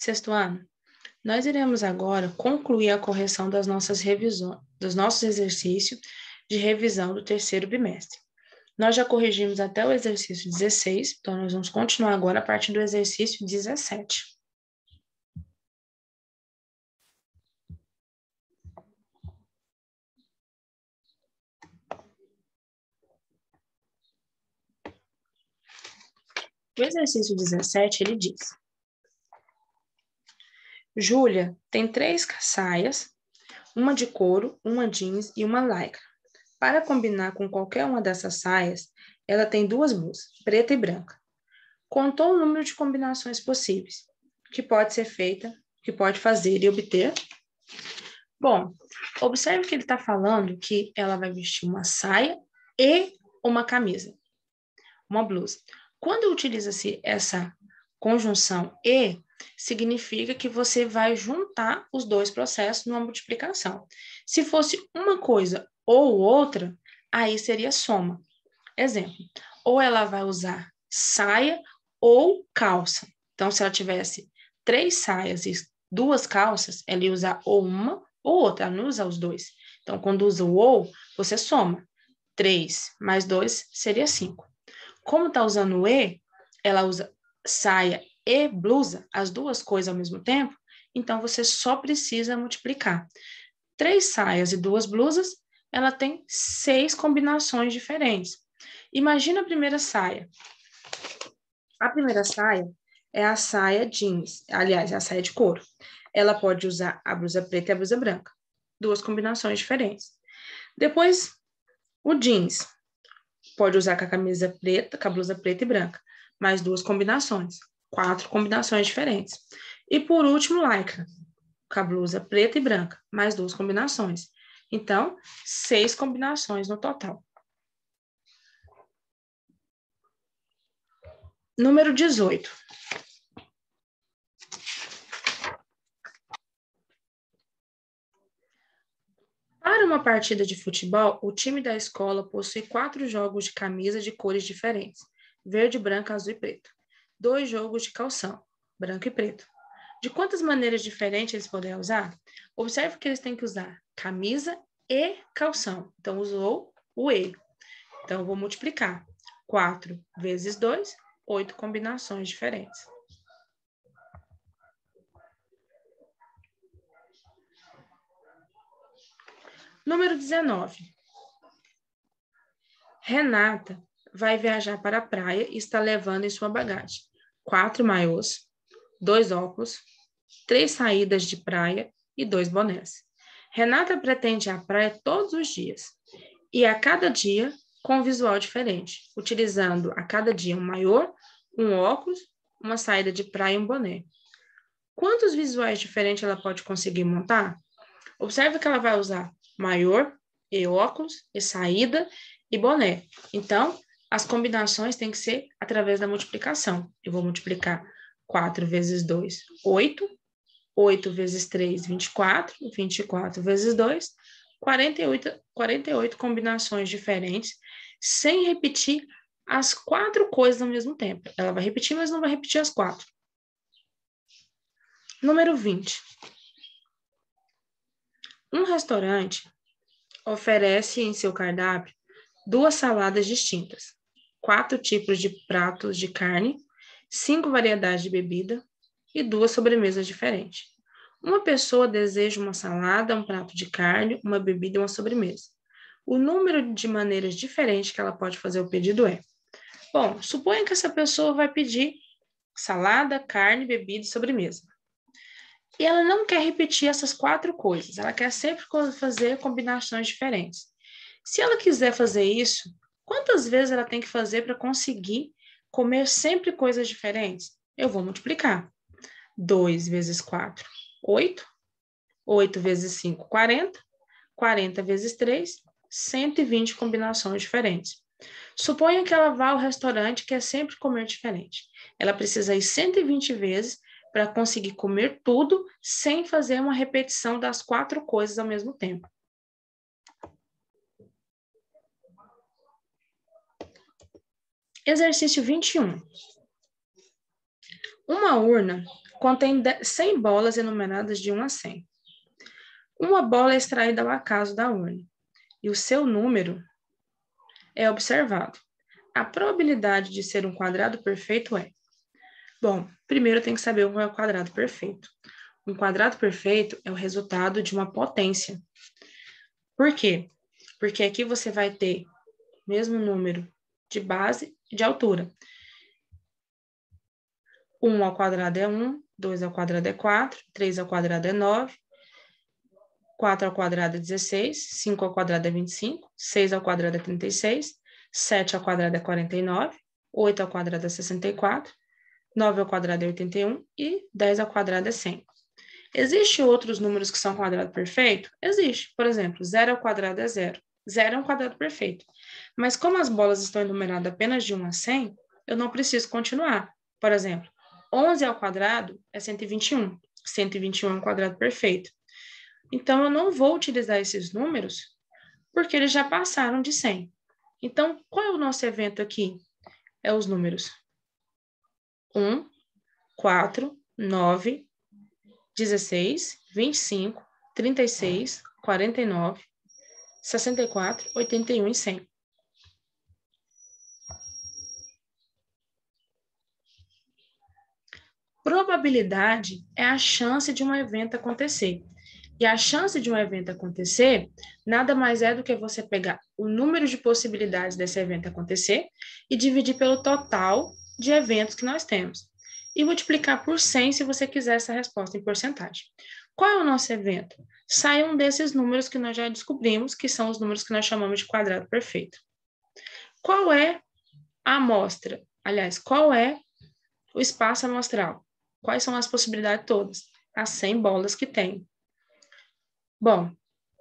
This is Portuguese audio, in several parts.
Sexto ano, nós iremos agora concluir a correção das nossas revisões, dos nossos exercícios de revisão do terceiro bimestre. Nós já corrigimos até o exercício 16, então nós vamos continuar agora a partir do exercício 17. O exercício 17, ele diz: Júlia tem 3 saias, uma de couro, uma jeans e uma lycra. Para combinar com qualquer uma dessas saias, ela tem 2 blusas, preta e branca. Contou o número de combinações possíveis que pode ser feita, que pode fazer e obter. Bom, observe que ele está falando que ela vai vestir uma saia e uma camisa, uma blusa. Quando utiliza-se essa conjunção e, significa que você vai juntar os dois processos numa multiplicação. Se fosse uma coisa ou outra, aí seria soma. Exemplo, ou ela vai usar saia ou calça. Então, se ela tivesse 3 saias e 2 calças, ela ia usar ou uma ou outra, ela não usa os dois. Então, quando usa o ou, você soma. 3 mais 2 seria 5. Como está usando o e, ela usa saia e blusa, as duas coisas ao mesmo tempo, então você só precisa multiplicar. 3 saias e 2 blusas, ela tem 6 combinações diferentes. Imagina a primeira saia. A primeira saia é a saia jeans, aliás, é a saia de couro. Ela pode usar a blusa preta e a blusa branca. 2 combinações diferentes. Depois, o jeans. Pode usar com a camisa preta, com a blusa preta e branca. Mais 2 combinações. 4 combinações diferentes. E por último, lycra. Com a blusa preta e branca. Mais 2 combinações. Então, 6 combinações no total. Número 18. Para uma partida de futebol, o time da escola possui 4 jogos de camisa de cores diferentes: verde, branco, azul e preto. 2 jogos de calção, branco e preto. De quantas maneiras diferentes eles podem usar? Observe que eles têm que usar camisa e calção. Então, usou o e. Então, eu vou multiplicar. 4 vezes 2, 8 combinações diferentes. Número 19. Renata vai viajar para a praia e está levando em sua bagagem 4 maiôs, 2 óculos, 3 saídas de praia e 2 bonés. Renata pretende ir à praia todos os dias e a cada dia com um visual diferente, utilizando a cada dia um maiô, um óculos, uma saída de praia e um boné. Quantos visuais diferentes ela pode conseguir montar? Observe que ela vai usar maiô, e óculos, e saída e boné. Então, as combinações têm que ser através da multiplicação. Eu vou multiplicar 4 vezes 2, 8. 8 vezes 3, 24. 24 vezes 2, 48 combinações diferentes, sem repetir as 4 coisas ao mesmo tempo. Ela vai repetir, mas não vai repetir as 4. Número 20. Um restaurante oferece em seu cardápio 2 saladas distintas, 4 tipos de pratos de carne, 5 variedades de bebida e 2 sobremesas diferentes. Uma pessoa deseja uma salada, um prato de carne, uma bebida e uma sobremesa. O número de maneiras diferentes que ela pode fazer o pedido é: bom, suponha que essa pessoa vai pedir salada, carne, bebida e sobremesa. E ela não quer repetir essas 4 coisas, ela quer sempre fazer combinações diferentes. Se ela quiser fazer isso, quantas vezes ela tem que fazer para conseguir comer sempre coisas diferentes? Eu vou multiplicar. 2 vezes 4, 8. 8 vezes 5, 40. 40 vezes 3, 120 combinações diferentes. Suponha que ela vá ao restaurante e quer sempre comer diferente. Ela precisa ir 120 vezes para conseguir comer tudo sem fazer uma repetição das 4 coisas ao mesmo tempo. Exercício 21. Uma urna contém 100 bolas enumeradas de 1 a 100. Uma bola é extraída ao acaso da urna e o seu número é observado. A probabilidade de ser um quadrado perfeito é... Bom, primeiro tem que saber o que é o quadrado perfeito. Um quadrado perfeito é o resultado de uma potência. Por quê? Porque aqui você vai ter o mesmo número de base e de altura. 1 ao quadrado é 1, 2 ao quadrado é 4, 3 ao quadrado é 9, 4 ao quadrado é 16, 5 ao quadrado é 25, 6 ao quadrado é 36, 7 ao quadrado é 49, 8 ao quadrado é 64, 9 ao quadrado é 81 e 10 ao quadrado é 100. Existem outros números que são quadrado perfeito? Existe. Por exemplo, 0 ao quadrado é 0. 0 é um quadrado perfeito. Mas como as bolas estão enumeradas apenas de 1 a 100, eu não preciso continuar. Por exemplo, 11 ao quadrado é 121. 121 é um quadrado perfeito. Então, eu não vou utilizar esses números porque eles já passaram de 100. Então, qual é o nosso evento aqui? É os números 1, 4, 9, 16, 25, 36, 49, 64, 81 e 100. Probabilidade é a chance de um evento acontecer. E a chance de um evento acontecer nada mais é do que você pegar o número de possibilidades desse evento acontecer e dividir pelo total de eventos que nós temos. E multiplicar por 100 se você quiser essa resposta em porcentagem. Qual é o nosso evento? Sai um desses números que nós já descobrimos, que são os números que nós chamamos de quadrado perfeito. Qual é a amostra? Aliás, qual é o espaço amostral? Quais são as possibilidades todas? As 100 bolas que tem. Bom,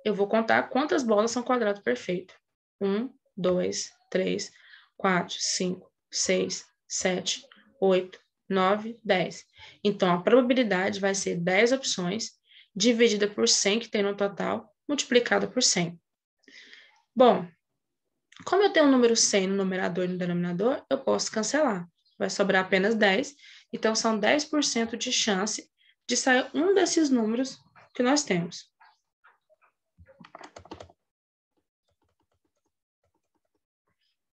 eu vou contar quantas bolas são quadrado perfeito. 1, 2, 3, 4, 5, 6, 7, 8, 9, 10. Então, a probabilidade vai ser 10 opções, dividida por 100 que tem no total, multiplicada por 100. Bom, como eu tenho o número 100 no numerador e no denominador, eu posso cancelar. Vai sobrar apenas 10, então são 10% de chance de sair um desses números que nós temos.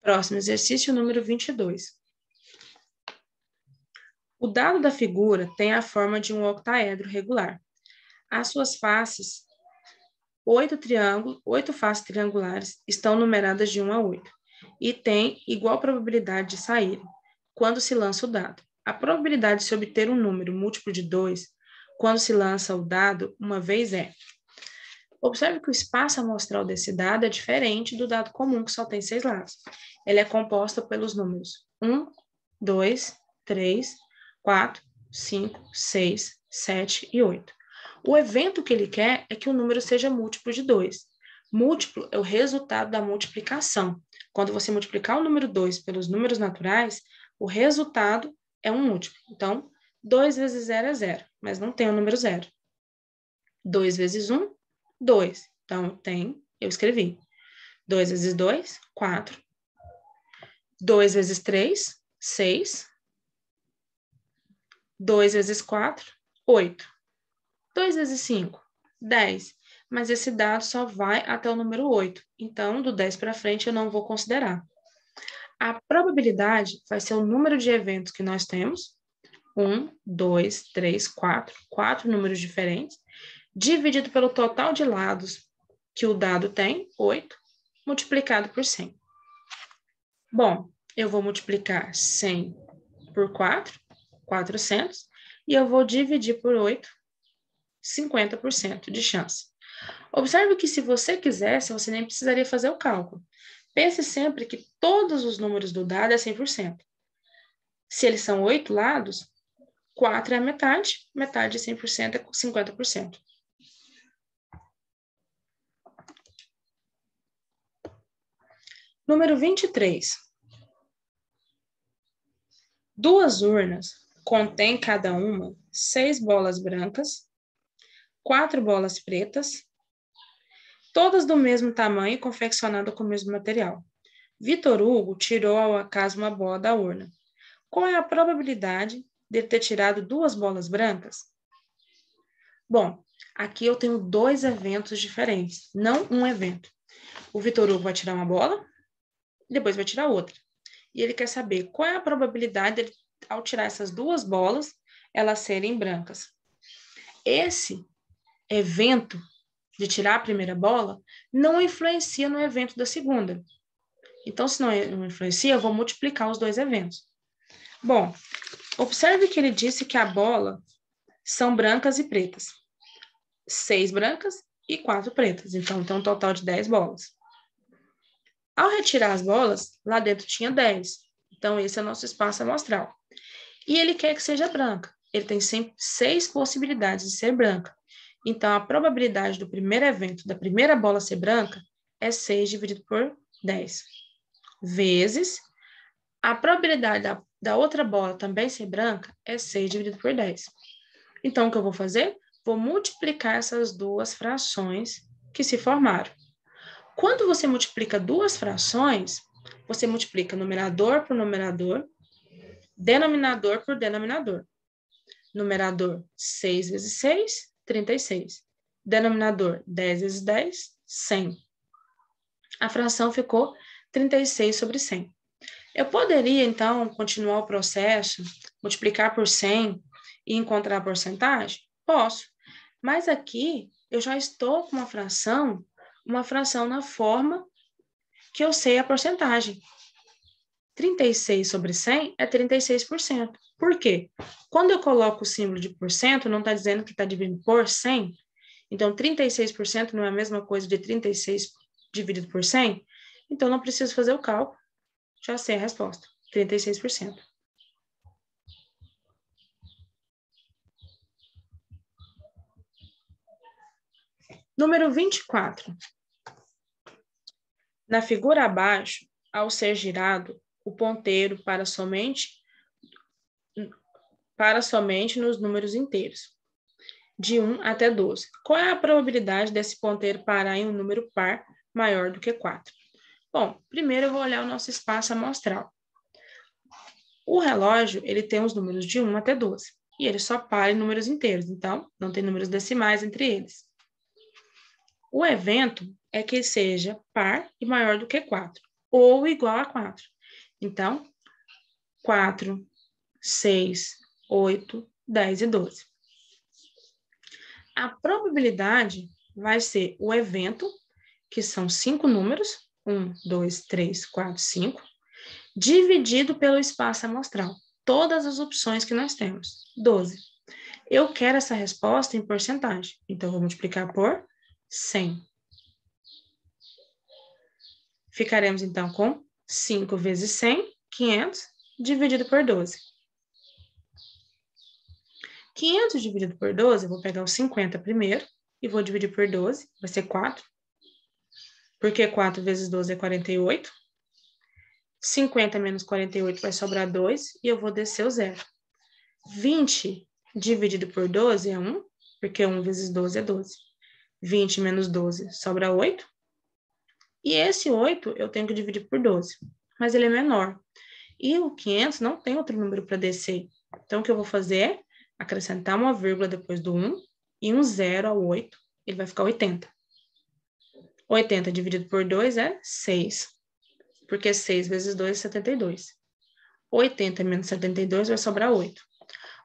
Próximo exercício, número 22. O dado da figura tem a forma de um octaedro regular. As suas faces, 8 faces triangulares, estão numeradas de 1 a 8 e têm igual probabilidade de saírem quando se lança o dado. A probabilidade de se obter um número múltiplo de 2 quando se lança o dado uma vez é... Observe que o espaço amostral desse dado é diferente do dado comum, que só tem 6 lados. Ele é composto pelos números 1, 2, 3, 4, 5, 6, 7 e 8. O evento que ele quer é que o número seja múltiplo de 2. Múltiplo é o resultado da multiplicação. Quando você multiplicar o número 2 pelos números naturais, o resultado é um múltiplo. Então, 2 vezes 0 é 0, mas não tem o número 0. 2 vezes 1, 2. Então, eu escrevi. 2 vezes 2, 4. 2 vezes 3, 6. 2 vezes 4, 8. 2 vezes 5, 10. Mas esse dado só vai até o número 8. Então, do 10 para frente, eu não vou considerar. A probabilidade vai ser o número de eventos que nós temos. 1, 2, 3, 4. 4 números diferentes. Dividido pelo total de lados que o dado tem, 8, multiplicado por 100. Bom, eu vou multiplicar 100 por 4, 400, e eu vou dividir por 8, 50% de chance. Observe que se você quisesse, você nem precisaria fazer o cálculo. Pense sempre que todos os números do dado é 100%. Se eles são 8 lados, 4 é a metade, metade de 100% é 50%. Número 23. 2 urnas contêm cada uma 6 bolas brancas, 4 bolas pretas, todas do mesmo tamanho e confeccionadas com o mesmo material. Vitor Hugo tirou ao acaso uma bola da urna. Qual é a probabilidade dele ter tirado 2 bolas brancas? Bom, aqui eu tenho 2 eventos diferentes, não um evento. O Vitor Hugo vai tirar uma bola, depois vai tirar outra. E ele quer saber qual é a probabilidade dele, ao tirar essas 2 bolas, elas serem brancas. Esse evento de tirar a primeira bola não influencia no evento da segunda. Então, se não influencia, eu vou multiplicar os 2 eventos. Bom, observe que ele disse que a bola são brancas e pretas. 6 brancas e 4 pretas. Então, tem um total de 10 bolas. Ao retirar as bolas, lá dentro tinha 10. Então, esse é o nosso espaço amostral. E ele quer que seja branca. Ele tem sempre 6 possibilidades de ser branca. Então, a probabilidade do primeiro evento, da primeira bola ser branca, é 6 dividido por 10. Vezes a probabilidade da outra bola também ser branca é 6 dividido por 10. Então, o que eu vou fazer? Vou multiplicar essas 2 frações que se formaram. Quando você multiplica 2 frações, você multiplica numerador por numerador, denominador por denominador. Numerador 6 vezes 6, 36. Denominador 10 vezes 10, 100. A fração ficou 36 sobre 100. Eu poderia, então, continuar o processo, multiplicar por 100 e encontrar a porcentagem? Posso. Mas aqui eu já estou com uma fração na forma que eu sei a porcentagem. 36 sobre 100 é 36%. Por quê? Quando eu coloco o símbolo de porcento, não está dizendo que está dividido por 100. Então, 36% não é a mesma coisa de 36 dividido por 100. Então, não preciso fazer o cálculo. Já sei a resposta. 36%. Número 24. Na figura abaixo, ao ser girado, o ponteiro para somente nos números inteiros, de 1 até 12. Qual é a probabilidade desse ponteiro parar em um número par maior do que 4? Bom, primeiro eu vou olhar o nosso espaço amostral. O relógio, ele tem os números de 1 até 12, e ele só para em números inteiros, então não tem números decimais entre eles. O evento é que seja par e maior do que 4, ou igual a 4. Então, 4, 6, 8, 10 e 12. A probabilidade vai ser o evento, que são 5 números, 1, 2, 3, 4, 5, dividido pelo espaço amostral. Todas as opções que nós temos, 12. Eu quero essa resposta em porcentagem, então vou multiplicar por 100. Ficaremos, então, com 5 vezes 100, 500, dividido por 12. 500 dividido por 12, eu vou pegar o 50 primeiro e vou dividir por 12, vai ser 4. Porque 4 vezes 12 é 48. 50 menos 48 vai sobrar 2 e eu vou descer o zero. 20 dividido por 12 é 1, porque 1 vezes 12 é 12. 20 menos 12 sobra 8. E esse 8 eu tenho que dividir por 12, mas ele é menor. E o 500 não tem outro número para descer. Então, o que eu vou fazer é acrescentar uma vírgula depois do 1 e um 0 ao 8, ele vai ficar 80. 80 dividido por 2 é 6, porque 6 vezes 2 é 72. 80 menos 72 vai sobrar 8.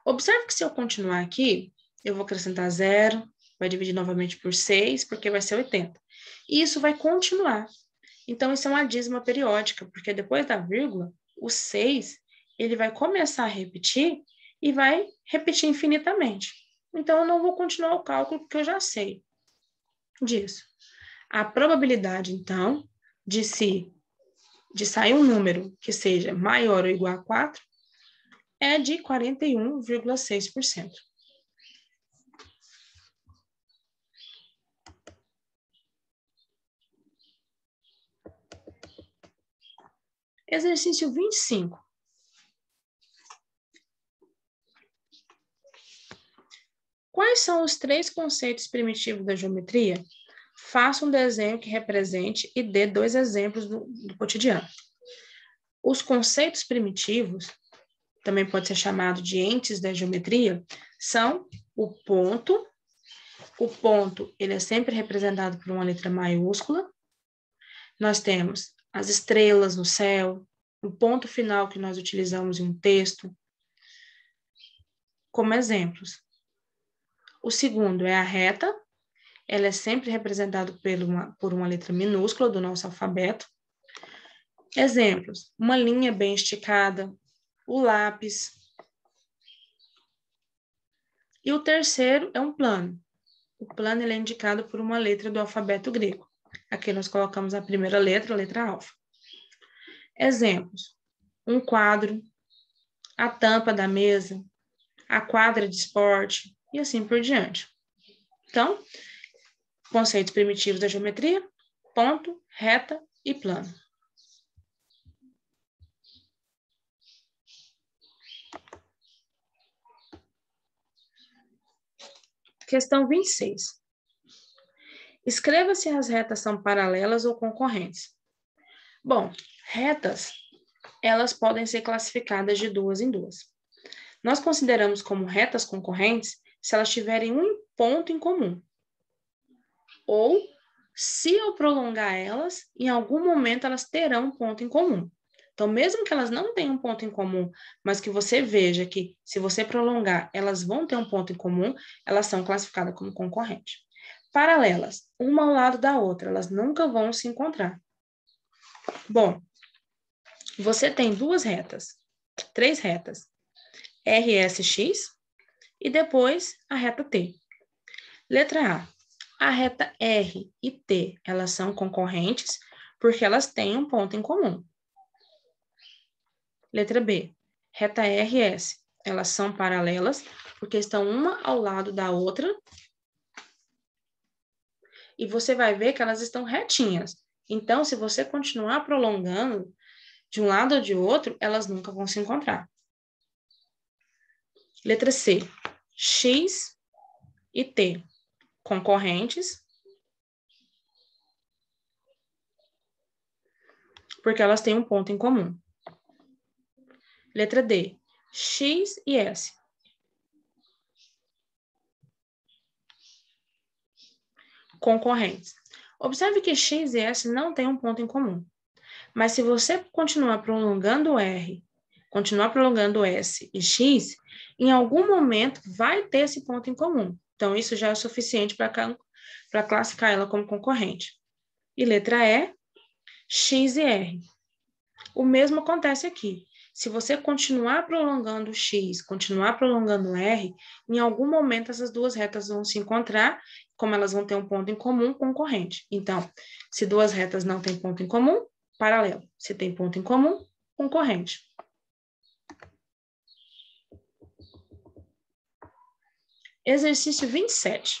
Observe que se eu continuar aqui, eu vou acrescentar 0, vai dividir novamente por 6, porque vai ser 80. E isso vai continuar. Então, isso é uma dízima periódica, porque depois da vírgula, o 6, ele vai começar a repetir e vai repetir infinitamente. Então, eu não vou continuar o cálculo, porque eu já sei disso. A probabilidade, então, de sair um número que seja maior ou igual a 4 é de 41,6%. Exercício 25. Quais são os 3 conceitos primitivos da geometria? Faça um desenho que represente e dê 2 exemplos do cotidiano. Os conceitos primitivos também pode ser chamado de entes da geometria, são o ponto. O ponto, ele é sempre representado por uma letra maiúscula. Nós temos as estrelas no céu, o ponto final que nós utilizamos em um texto, como exemplos. O segundo é a reta, ela é sempre representada por uma letra minúscula do nosso alfabeto. Exemplos, uma linha bem esticada, o lápis. E o terceiro é um plano. O plano ele é indicado por uma letra do alfabeto grego. Aqui nós colocamos a primeira letra, a letra alfa. Exemplos, um quadro, a tampa da mesa, a quadra de esporte e assim por diante. Então, conceitos primitivos da geometria, ponto, reta e plano. Questão 26. Escreva se as retas são paralelas ou concorrentes. Bom, retas, elas podem ser classificadas de duas em duas. Nós consideramos como retas concorrentes se elas tiverem um ponto em comum. Ou, se eu prolongar elas, em algum momento elas terão um ponto em comum. Então, mesmo que elas não tenham um ponto em comum, mas que você veja que, se você prolongar, elas vão ter um ponto em comum, elas são classificadas como concorrentes. Paralelas, uma ao lado da outra, elas nunca vão se encontrar. Bom, você tem três retas, RSX e depois a reta T. Letra A reta R e T, elas são concorrentes porque elas têm um ponto em comum. Letra B, reta R e S, elas são paralelas porque estão uma ao lado da outra e você vai ver que elas estão retinhas. Então, se você continuar prolongando de um lado ou de outro, elas nunca vão se encontrar. Letra C, X e T, concorrentes, porque elas têm um ponto em comum. Letra D, X e S. Concorrentes. Observe que X e S não têm um ponto em comum. Mas se você continuar prolongando o R, continuar prolongando o S e X, em algum momento vai ter esse ponto em comum. Então, isso já é o suficiente para classificar ela como concorrente. E letra E, X e R. O mesmo acontece aqui. Se você continuar prolongando o X, continuar prolongando o R, em algum momento essas duas retas vão se encontrar, como elas vão ter um ponto em comum, concorrente. Então, se duas retas não têm ponto em comum, paralelo. Se tem ponto em comum, concorrente. Exercício 27.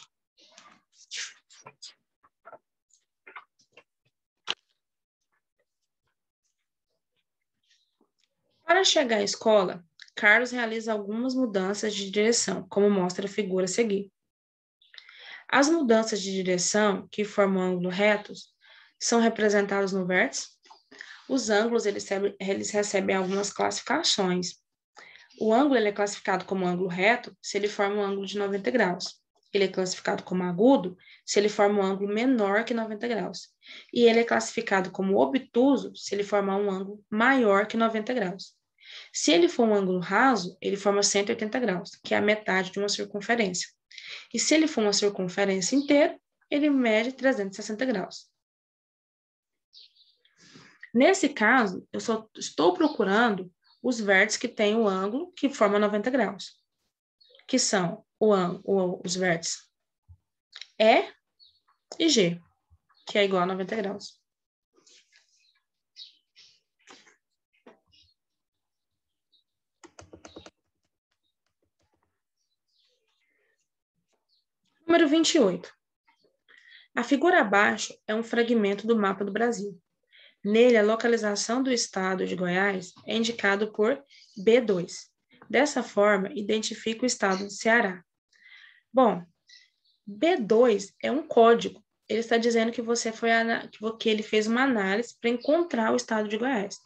Para chegar à escola, Carlos realiza algumas mudanças de direção, como mostra a figura a seguir. As mudanças de direção que formam ângulos retos são representados no vértice. Os ângulos eles recebem algumas classificações. O ângulo ele é classificado como ângulo reto se ele forma um ângulo de 90 graus. Ele é classificado como agudo se ele forma um ângulo menor que 90 graus. E ele é classificado como obtuso se ele formar um ângulo maior que 90 graus. Se ele for um ângulo raso, ele forma 180 graus, que é a metade de uma circunferência. E se ele for uma circunferência inteira, ele mede 360 graus. Nesse caso, eu só estou procurando os vértices que têm o ângulo que forma 90 graus, que são os vértices E e G, que é igual a 90 graus. Número 28. A figura abaixo é um fragmento do mapa do Brasil. Nele, a localização do estado de Goiás é indicado por B2. Dessa forma, identifica o estado de Ceará. Bom, B2 é um código. Ele está dizendo que que ele fez uma análise para encontrar o estado de Goiás.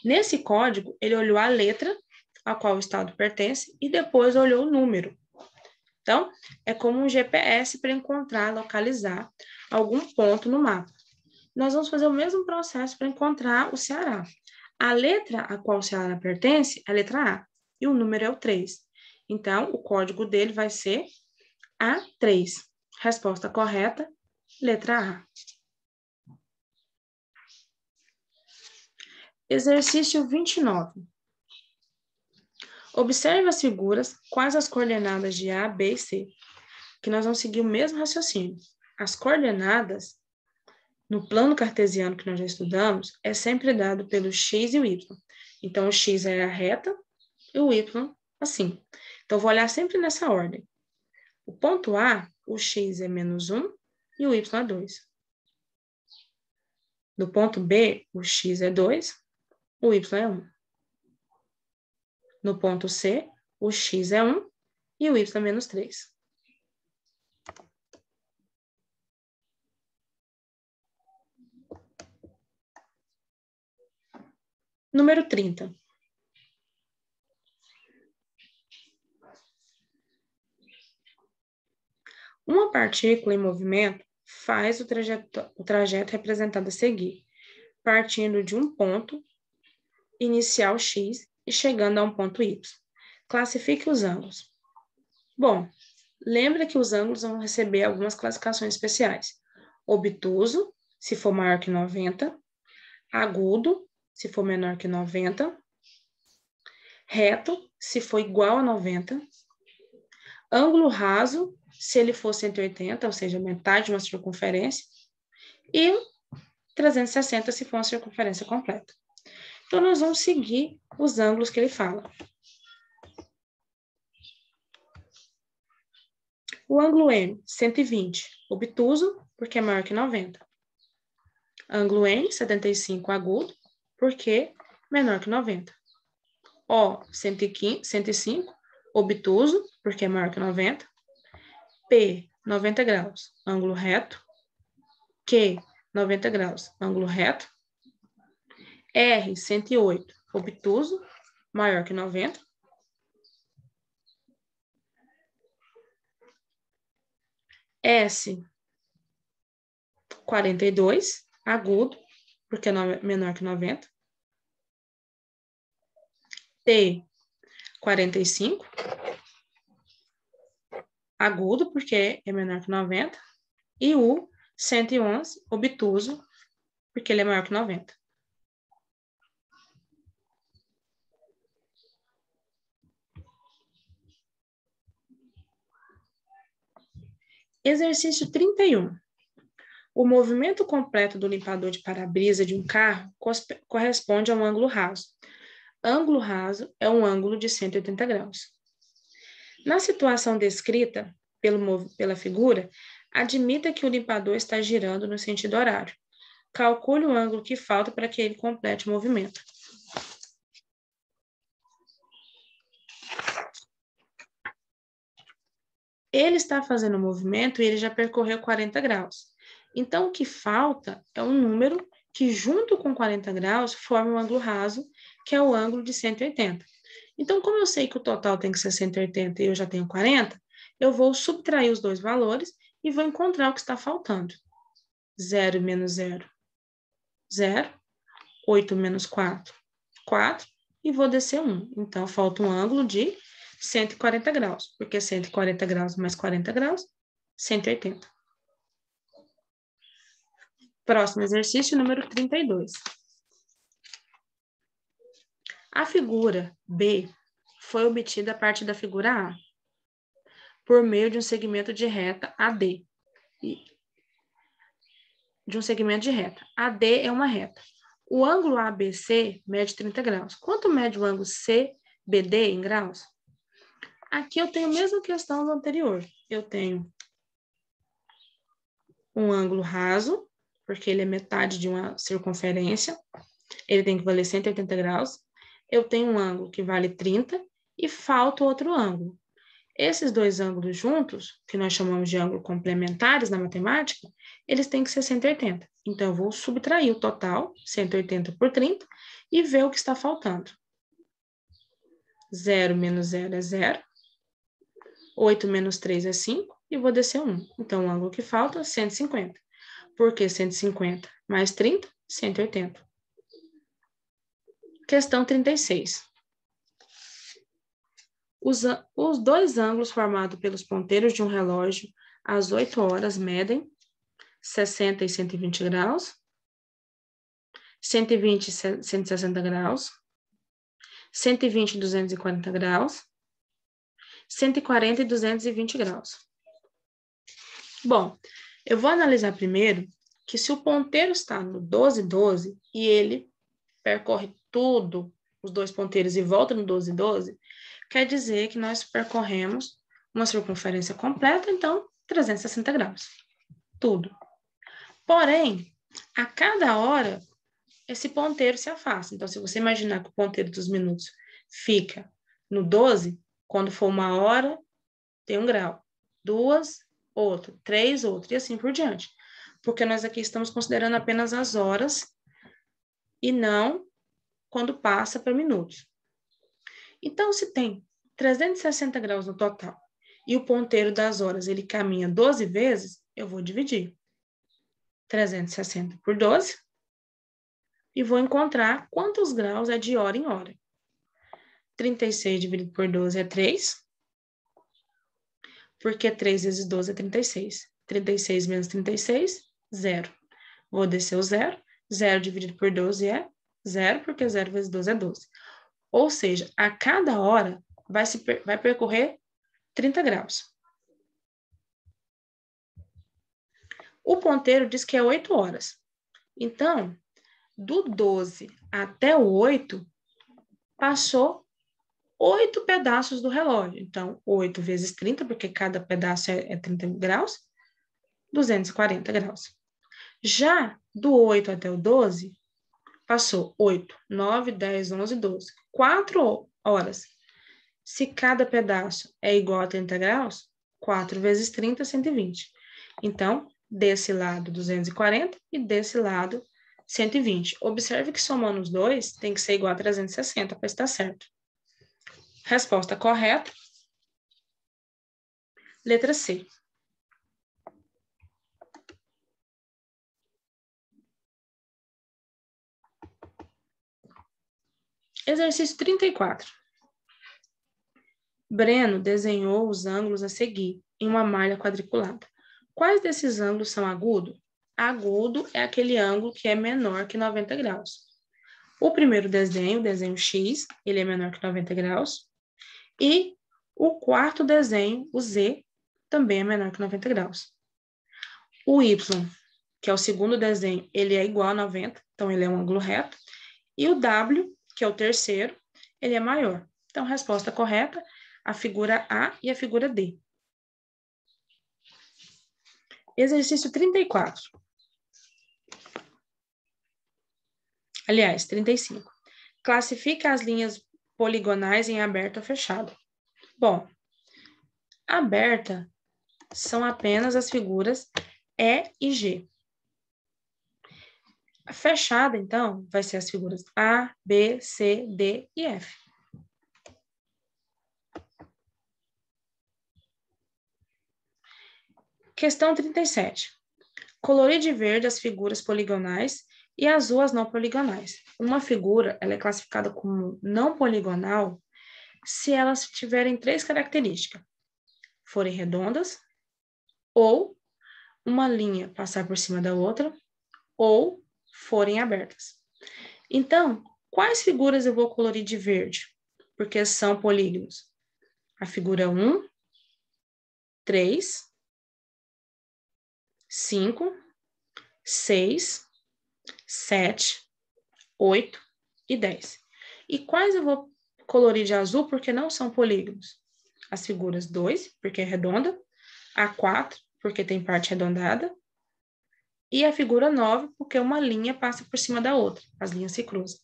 Nesse código, ele olhou a letra a qual o estado pertence e depois olhou o número. Então, é como um GPS para encontrar, localizar algum ponto no mapa. Nós vamos fazer o mesmo processo para encontrar o Ceará. A letra a qual o Ceará pertence é a letra A, e o número é o 3. Então, o código dele vai ser A3. Resposta correta, letra A. Exercício 29. Observe as figuras, quais as coordenadas de A, B e C, que nós vamos seguir o mesmo raciocínio. As coordenadas, no plano cartesiano que nós já estudamos, é sempre dado pelo x e o y. Então, o x é a reta e o y assim. Então, vou olhar sempre nessa ordem. O ponto A, o x é menos 1 e o y é 2. No ponto B, o x é 2, o y é 1. No ponto C, o x é 1 e o y é menos 3. Número 30. Uma partícula em movimento faz o trajeto representado a seguir, partindo de um ponto inicial x e chegando a um ponto y. Classifique os ângulos. Bom, lembra que os ângulos vão receber algumas classificações especiais. Obtuso, se for maior que 90. Agudo, se for menor que 90. Reto, se for igual a 90. Ângulo raso, se ele for 180, ou seja, metade de uma circunferência. E 360, se for uma circunferência completa. Então, nós vamos seguir os ângulos que ele fala. O ângulo M, 120, obtuso, porque é maior que 90. Ângulo N, 75, agudo, porque menor que 90. O, 105, obtuso, porque é maior que 90. P, 90 graus, ângulo reto. Q, 90 graus, ângulo reto. R, 108, obtuso, maior que 90. S, 42, agudo, porque é menor que 90. T, 45, agudo, porque é menor que 90. E U, 111, obtuso, porque ele é maior que 90. Exercício 31. O movimento completo do limpador de para-brisa de um carro corresponde a um ângulo raso. Ângulo raso é um ângulo de 180 graus. Na situação descrita pela figura, admita que o limpador está girando no sentido horário. Calcule o ângulo que falta para que ele complete o movimento. Ele está fazendo o movimento e ele já percorreu 40 graus. Então, o que falta é um número que, junto com 40 graus, forma um ângulo raso, que é o ângulo de 180. Então, como eu sei que o total tem que ser 180 e eu já tenho 40, eu vou subtrair os dois valores e vou encontrar o que está faltando. 0 menos 0, 0. 8 menos 4, 4. E vou descer 1. Então, falta um ângulo de 140 graus, porque 140 graus mais 40 graus, 180. Próximo exercício, número 32. A figura B foi obtida a partir da figura A, por meio de um segmento de reta AD. De um segmento de reta. AD é uma reta. O ângulo ABC mede 30 graus. Quanto mede o ângulo CBD em graus? Aqui eu tenho a mesma questão do anterior. Eu tenho um ângulo raso, porque ele é metade de uma circunferência. Ele tem que valer 180 graus. Eu tenho um ângulo que vale 30 e falta outro ângulo. Esses dois ângulos juntos, que nós chamamos de ângulos complementares na matemática, eles têm que ser 180. Então, eu vou subtrair o total, 180 por 30, e ver o que está faltando. 0 menos 0 é 0. 8 menos 3 é 5. E vou descer 1. Então, o ângulo que falta é 150. Por que 150 mais 30? 180. Questão 36. Os dois ângulos formados pelos ponteiros de um relógio às 8 horas medem 60 e 120 graus, 120 e 160 graus, 120 e 240 graus, 140 e 220 graus. Bom, eu vou analisar primeiro que se o ponteiro está no 12, 12 e ele percorre tudo, os dois ponteiros, e volta no 12, 12, quer dizer que nós percorremos uma circunferência completa, então 360 graus. Tudo. Porém, a cada hora, esse ponteiro se afasta. Então, se você imaginar que o ponteiro dos minutos fica no 12, quando for 1 hora, tem 1 grau. 2, outro. 3, outro. E assim por diante. Porque nós aqui estamos considerando apenas as horas e não quando passa para minutos. Então, se tem 360 graus no total e o ponteiro das horas ele caminha 12 vezes, eu vou dividir 360 por 12 e vou encontrar quantos graus é de hora em hora. 36 dividido por 12 é 3, porque 3 vezes 12 é 36. 36 menos 36, 0. Vou descer o 0. 0 dividido por 12 é 0, porque 0 vezes 12 é 12. Ou seja, a cada hora vai percorrer 30 graus. O ponteiro diz que é 8 horas. Então, do 12 até o 8, passou 8 pedaços do relógio. Então, 8 vezes 30, porque cada pedaço é 30 graus, 240 graus. Já do 8 até o 12, passou 8, 9, 10, 11, 12. 4 horas. Se cada pedaço é igual a 30 graus, 4 vezes 30, 120. Então, desse lado 240 e desse lado 120. Observe que somando os dois tem que ser igual a 360 para estar certo. Resposta correta. Letra C. Exercício 34. Breno desenhou os ângulos a seguir em uma malha quadriculada. Quais desses ângulos são agudo? Agudo é aquele ângulo que é menor que 90 graus. O primeiro desenho, o desenho X, ele é menor que 90 graus. E o quarto desenho, o Z, também é menor que 90 graus. O Y, que é o segundo desenho, ele é igual a 90, então ele é um ângulo reto. E o W, que é o terceiro, ele é maior. Então, resposta correta, a figura A e a figura D. Exercício 34. Aliás, 35. Classifica as linhas poligonais em aberta ou fechada. Bom, aberta são apenas as figuras E e G. A fechada, então, vai ser as figuras A, B, C, D e F. Questão 37. Colorir de verde as figuras poligonais e azul as não poligonais. Uma figura ela é classificada como não poligonal se elas tiverem 3 características. Forem redondas, ou uma linha passar por cima da outra, ou forem abertas. Então, quais figuras eu vou colorir de verde? Porque são polígonos. A figura 1, 3, 5, 6, 7, 8 e 10. E quais eu vou colorir de azul porque não são polígonos? As figuras 2, porque é redonda, a 4, porque tem parte arredondada, e a figura 9, porque uma linha passa por cima da outra, as linhas se cruzam.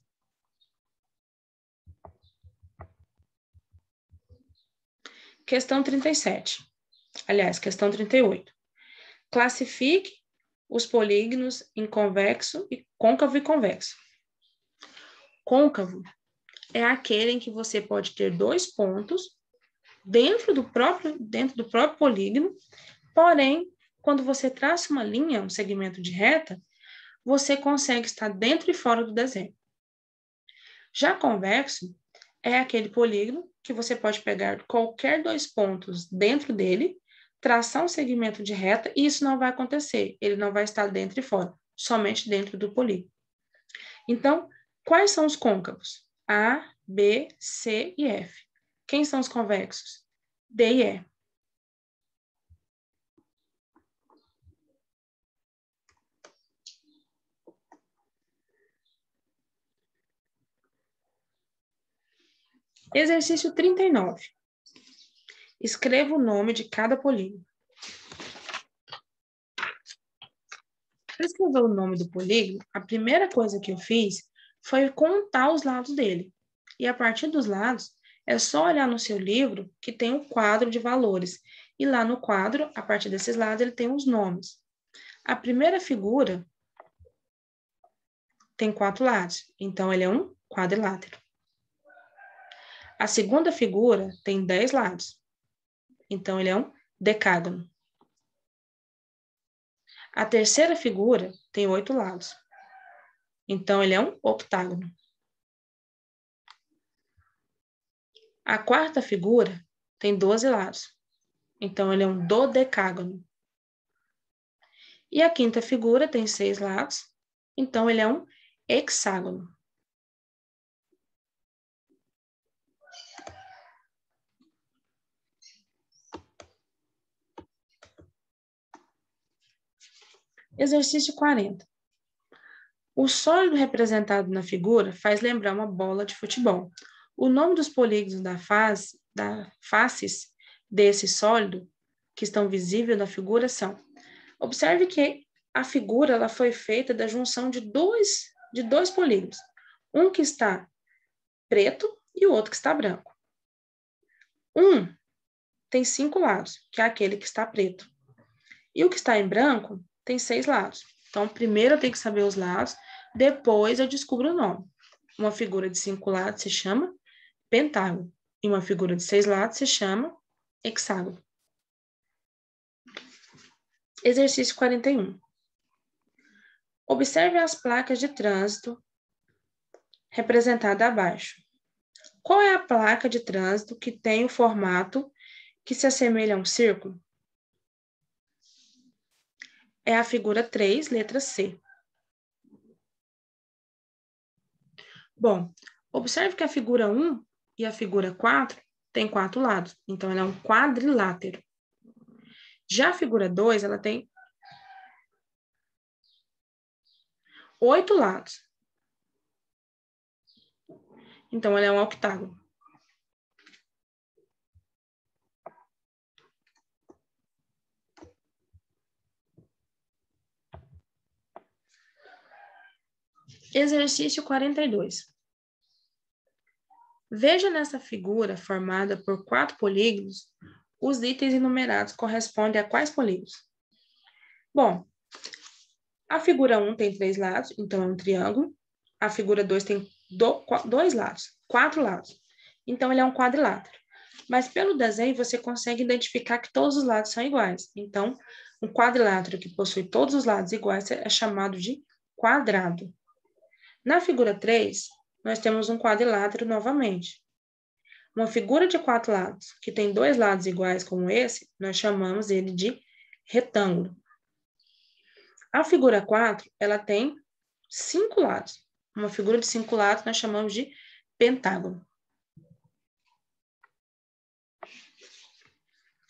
Questão 37. Aliás, questão 38. Classifique os polígonos em convexo e côncavo e convexo. Côncavo é aquele em que você pode ter dois pontos dentro do próprio polígono, porém, quando você traça uma linha, um segmento de reta, você consegue estar dentro e fora do desenho. Já convexo é aquele polígono que você pode pegar qualquer dois pontos dentro dele, traçar um segmento de reta, e isso não vai acontecer. Ele não vai estar dentro e fora, somente dentro do polígono. Então, quais são os côncavos? A, B, C e F. Quem são os convexos? D e E. Exercício 39. Escreva o nome de cada polígono. Para escrever o nome do polígono, a primeira coisa que eu fiz foi contar os lados dele. E a partir dos lados, é só olhar no seu livro que tem um quadro de valores. E lá no quadro, a partir desses lados, ele tem os nomes. A primeira figura tem 4 lados, então ele é um quadrilátero. A segunda figura tem 10 lados, então ele é um decágono. A terceira figura tem 8 lados, então ele é um octágono. A quarta figura tem 12 lados, então ele é um dodecágono. E a quinta figura tem 6 lados, então ele é um hexágono. Exercício 40. O sólido representado na figura faz lembrar uma bola de futebol. O nome dos polígonos faces desse sólido que estão visíveis na figura são. Observe que a figura ela foi feita da junção de dois polígonos. Um que está preto e o outro que está branco. Um tem 5 lados, que é aquele que está preto. E o que está em branco tem 6 lados. Então, primeiro eu tenho que saber os lados, depois eu descubro o nome. Uma figura de 5 lados se chama pentágono. E uma figura de 6 lados se chama hexágono. Exercício 41. Observe as placas de trânsito representadas abaixo. Qual é a placa de trânsito que tem o formato que se assemelha a um círculo? É a figura 3, letra C. Bom, observe que a figura 1 e a figura 4 têm 4 lados, então ela é um quadrilátero. Já a figura 2, ela tem 8 lados. Então, ela é um octágono. Exercício 42. Veja nessa figura formada por 4 polígonos, os itens enumerados correspondem a quais polígonos? Bom, a figura 1 tem 3 lados, então é um triângulo. A figura 2 tem 2 lados, 4 lados. Então, ele é um quadrilátero. Mas pelo desenho, você consegue identificar que todos os lados são iguais. Então, um quadrilátero que possui todos os lados iguais é chamado de quadrado. Na figura 3, nós temos um quadrilátero novamente. Uma figura de 4 lados, que tem 2 lados iguais como esse, nós chamamos ele de retângulo. A figura 4, ela tem 5 lados. Uma figura de 5 lados nós chamamos de pentágono.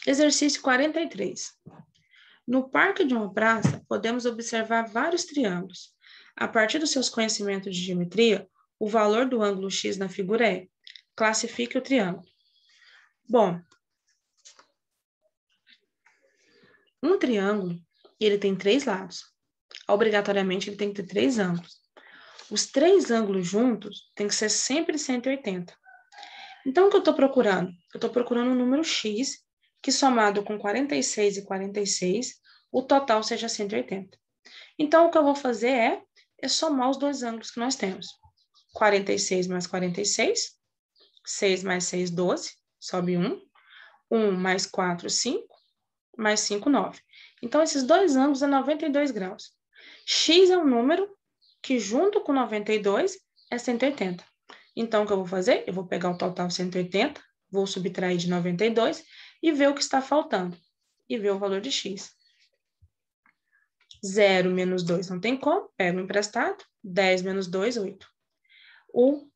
Exercício 43. No parque de uma praça, podemos observar vários triângulos. A partir dos seus conhecimentos de geometria, o valor do ângulo X na figura é: classifique o triângulo. Bom, um triângulo, ele tem 3 lados. Obrigatoriamente, ele tem que ter 3 ângulos. Os 3 ângulos juntos tem que ser sempre 180. Então, o que eu estou procurando? Eu estou procurando um número X, que somado com 46 e 46, o total seja 180. Então, o que eu vou fazer é somar os 2 ângulos que nós temos. 46 mais 46. 6 mais 6, 12. Sobe 1. 1 mais 4, 5. Mais 5, 9. Então, esses dois ângulos é 92 graus. X é um número que, junto com 92, é 180. Então, o que eu vou fazer? Eu vou pegar o total 180, vou subtrair de 92 e ver o que está faltando. E ver o valor de X. 0 menos 2 não tem como, pego o emprestado. 10 menos 2, 8. O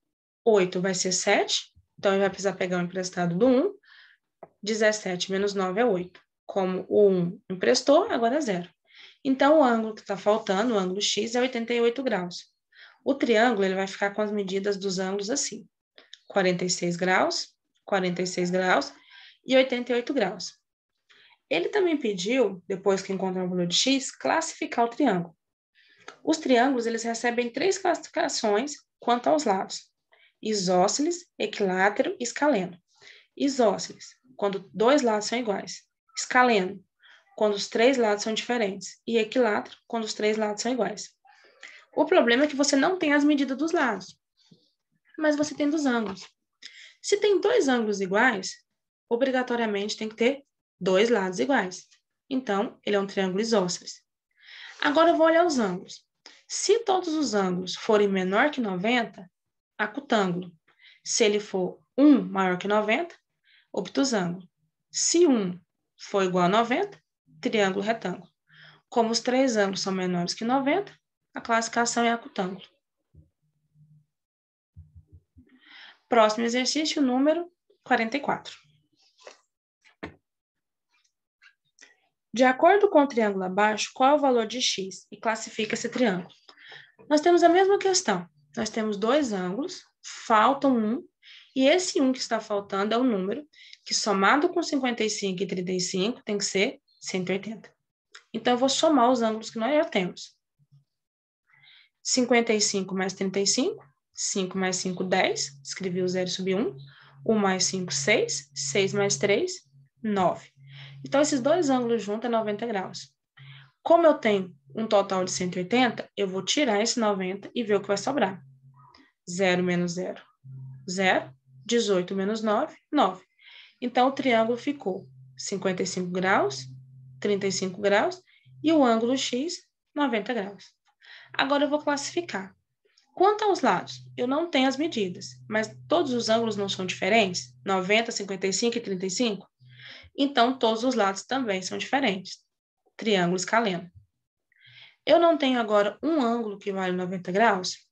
8 vai ser 7, então ele vai precisar pegar o emprestado do 1. 17 menos 9 é 8. Como o 1 emprestou, agora é 0. Então, o ângulo que está faltando, o ângulo X, é 88 graus. O triângulo ele vai ficar com as medidas dos ângulos assim. 46 graus e 88 graus. Ele também pediu, depois que encontrou o valor de X, classificar o triângulo. Os triângulos eles recebem 3 classificações quanto aos lados. Isósceles, equilátero e escaleno. Isósceles, quando 2 lados são iguais. Escaleno, quando os 3 lados são diferentes. E equilátero, quando os 3 lados são iguais. O problema é que você não tem as medidas dos lados, mas você tem dos ângulos. Se tem 2 ângulos iguais, obrigatoriamente tem que ter 2 lados iguais. Então, ele é um triângulo isósceles. Agora eu vou olhar os ângulos. Se todos os ângulos forem menor que 90, acutângulo. Se ele for 1 maior que 90, obtusângulo. Se 1 for igual a 90, triângulo retângulo. Como os 3 ângulos são menores que 90, a classificação é acutângulo. Próximo exercício, número 44. De acordo com o triângulo abaixo, qual é o valor de x? E classifica esse triângulo. Nós temos a mesma questão. Nós temos 2 ângulos, faltam 1, e esse 1 que está faltando é o número que, somado com 55 e 35, tem que ser 180. Então, eu vou somar os ângulos que nós já temos. 55 mais 35, 5 mais 5, 10. Escrevi o 0 e subi 1. 1 mais 5, 6. 6 mais 3, 9. Então, esses dois ângulos juntos é 90 graus. Como eu tenho um total de 180, eu vou tirar esse 90 e ver o que vai sobrar. 0 menos 0, 0. 18 menos 9, 9. Então, o triângulo ficou 55 graus, 35 graus e o ângulo X, 90 graus. Agora, eu vou classificar. Quanto aos lados, eu não tenho as medidas, mas todos os ângulos não são diferentes? 90, 55 e 35? Então, todos os lados também são diferentes. Triângulo escaleno. Eu não tenho agora um ângulo que vale 90 graus?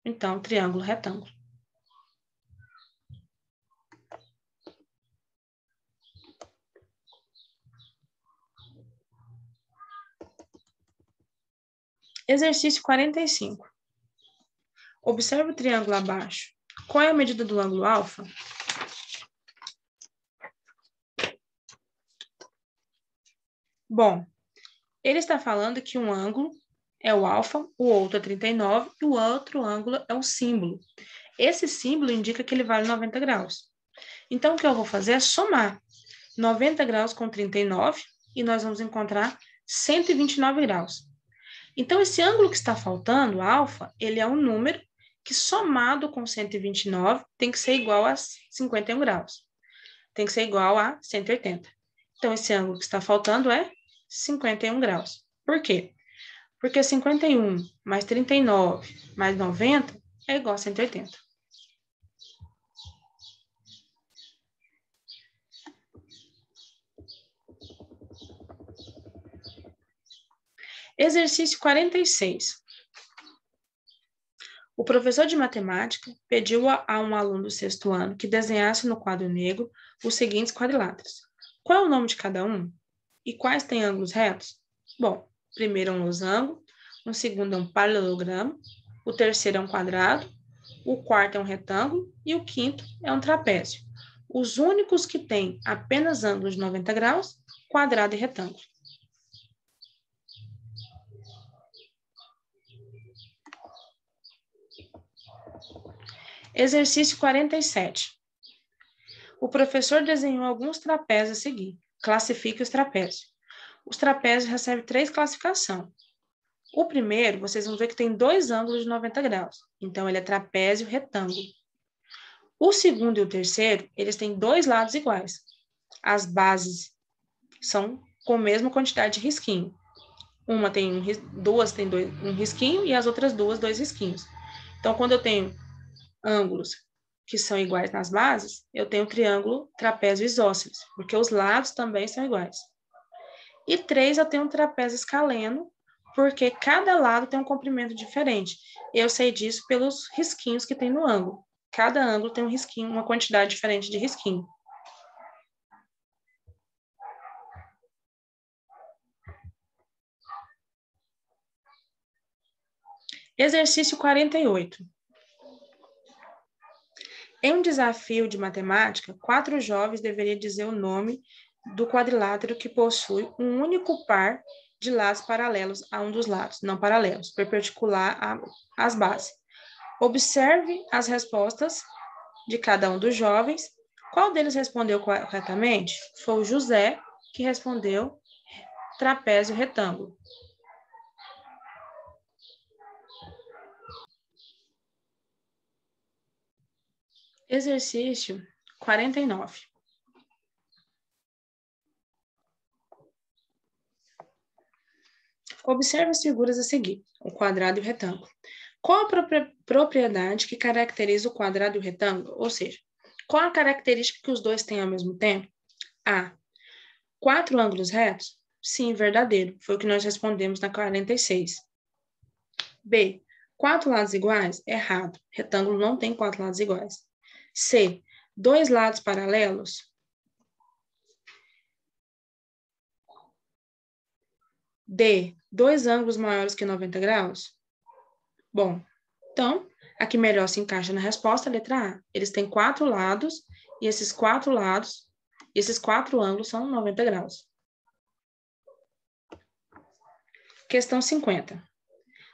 Então, triângulo retângulo. Exercício 45. Observe o triângulo abaixo. Qual é a medida do ângulo alfa? Bom, ele está falando que um ângulo é o alfa, o outro é 39 e o outro ângulo é o símbolo. Esse símbolo indica que ele vale 90 graus. Então, o que eu vou fazer é somar 90 graus com 39 e nós vamos encontrar 129 graus. Então, esse ângulo que está faltando, alfa, ele é um número que somado com 129 tem que ser igual a 51 graus. Tem que ser igual a 180. Então, esse ângulo que está faltando é 51 graus. Por quê? Porque 51 mais 39 mais 90 é igual a 180. Exercício 46. O professor de matemática pediu a um aluno do 6º ano que desenhasse no quadro negro os seguintes quadriláteros. Qual é o nome de cada um? E quais têm ângulos retos? Bom, primeiro é um losango, o segundo é um paralelogramo, o terceiro é um quadrado, o quarto é um retângulo e o quinto é um trapézio. Os únicos que têm apenas ângulos de 90 graus, quadrado e retângulo. Exercício 47. O professor desenhou alguns trapézios a seguir. Classifique os trapézios. Os trapézios recebem 3 classificações. O primeiro, vocês vão ver que tem dois ângulos de 90 graus. Então, ele é trapézio retângulo. O segundo e o terceiro, eles têm dois lados iguais. As bases são com a mesma quantidade de risquinho. Duas tem um risquinho e as outras duas, dois risquinhos. Então, quando eu tenho ângulos que são iguais nas bases, eu tenho o triângulo trapézio isósceles, porque os lados também são iguais. E 3, eu tenho um trapézio escaleno, porque cada lado tem um comprimento diferente. Eu sei disso pelos risquinhos que tem no ângulo. Cada ângulo tem um risquinho, uma quantidade diferente de risquinho. Exercício 48. Em um desafio de matemática, 4 jovens deveriam dizer o nome do quadrilátero que possui um único par de lados paralelos a um dos lados, não paralelos, perpendicular às bases. Observe as respostas de cada um dos jovens. Qual deles respondeu corretamente? Foi o José, que respondeu trapézio retângulo. Exercício 49. Observe as figuras a seguir, o quadrado e o retângulo. Qual a propriedade que caracteriza o quadrado e o retângulo? Ou seja, qual a característica que os dois têm ao mesmo tempo? A. 4 ângulos retos? Sim, verdadeiro. Foi o que nós respondemos na 46. B. 4 lados iguais? Errado. Retângulo não tem 4 lados iguais. C. 2 lados paralelos? D. 2 ângulos maiores que 90 graus? Bom, então, a que melhor se encaixa na resposta, a letra A. Eles têm 4 lados, e esses 4 ângulos são 90 graus. Questão 50.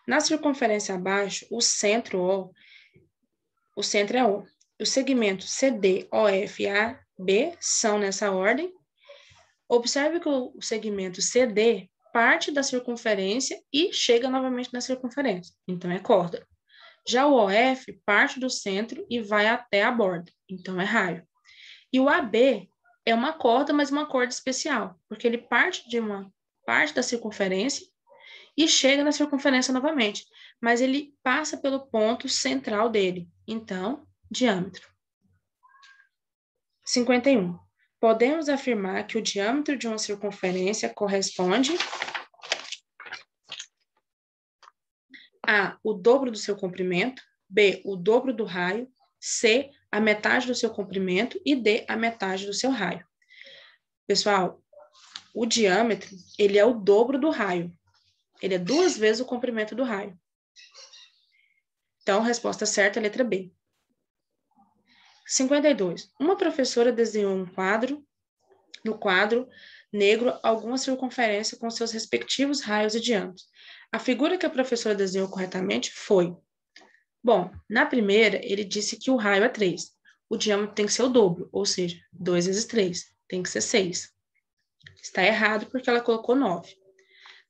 Na circunferência abaixo, o centro é O. Os segmentos CD, OF e AB são nessa ordem. Observe que o segmento CD parte da circunferência e chega novamente na circunferência. Então, é corda. Já o OF parte do centro e vai até a borda. Então, é raio. E o AB é uma corda, mas uma corda especial, porque ele parte de uma parte da circunferência e chega na circunferência novamente, mas ele passa pelo ponto central dele. Então, diâmetro. 51. Podemos afirmar que o diâmetro de uma circunferência corresponde a. O dobro do seu comprimento, B. O dobro do raio, C. A metade do seu comprimento e D. A metade do seu raio. Pessoal, o diâmetro, ele é o dobro do raio. Ele é 2 vezes o comprimento do raio. Então, a resposta certa é a letra B. 52. Uma professora desenhou no quadro negro alguma circunferência com seus respectivos raios e diâmetros. A figura que a professora desenhou corretamente foi... Bom, na primeira, ele disse que o raio é 3. O diâmetro tem que ser o dobro, ou seja, 2 vezes 3, tem que ser 6. Está errado porque ela colocou 9.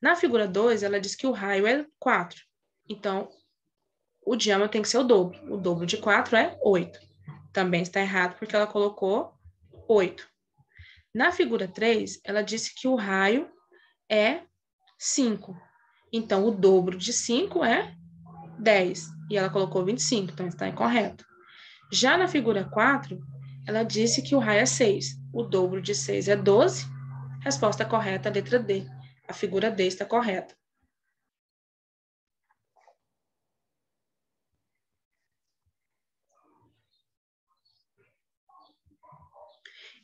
Na figura 2, ela diz que o raio é 4. Então, o diâmetro tem que ser o dobro. O dobro de 4 é 8. Também está errado porque ela colocou 8. Na figura 3, ela disse que o raio é 5. Então, o dobro de 5 é 10. E ela colocou 25, então está incorreto. Já na figura 4, ela disse que o raio é 6. O dobro de 6 é 12. Resposta correta, a letra D. A figura D está correta.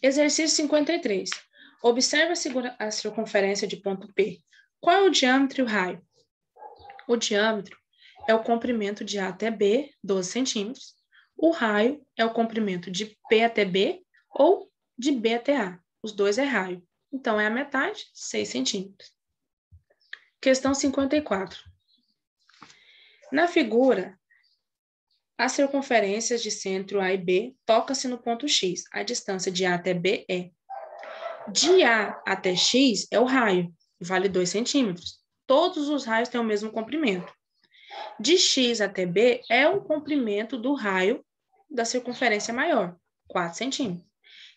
Exercício 53. Observe a circunferência de ponto P. Qual é o diâmetro e o raio? O diâmetro é o comprimento de A até B, 12 centímetros. O raio é o comprimento de P até B ou de B até A. Os dois é raio. Então, é a metade, 6 centímetros. Questão 54. Na figura, as circunferências de centro A e B tocam-se no ponto X. A distância de A até B é. De A até X é o raio, vale 2 centímetros. todos os raios têm o mesmo comprimento. De X até B é o comprimento do raio da circunferência maior, 4 centímetros.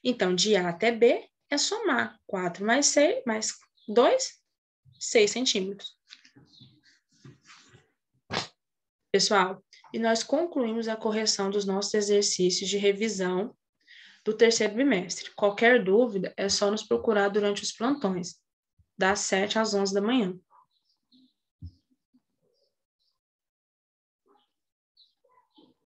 Então, de A até B é somar 4 mais 6, mais 2, 6 centímetros. Pessoal, e nós concluímos a correção dos nossos exercícios de revisão do terceiro bimestre. Qualquer dúvida é só nos procurar durante os plantões, das 7 às 11 da manhã.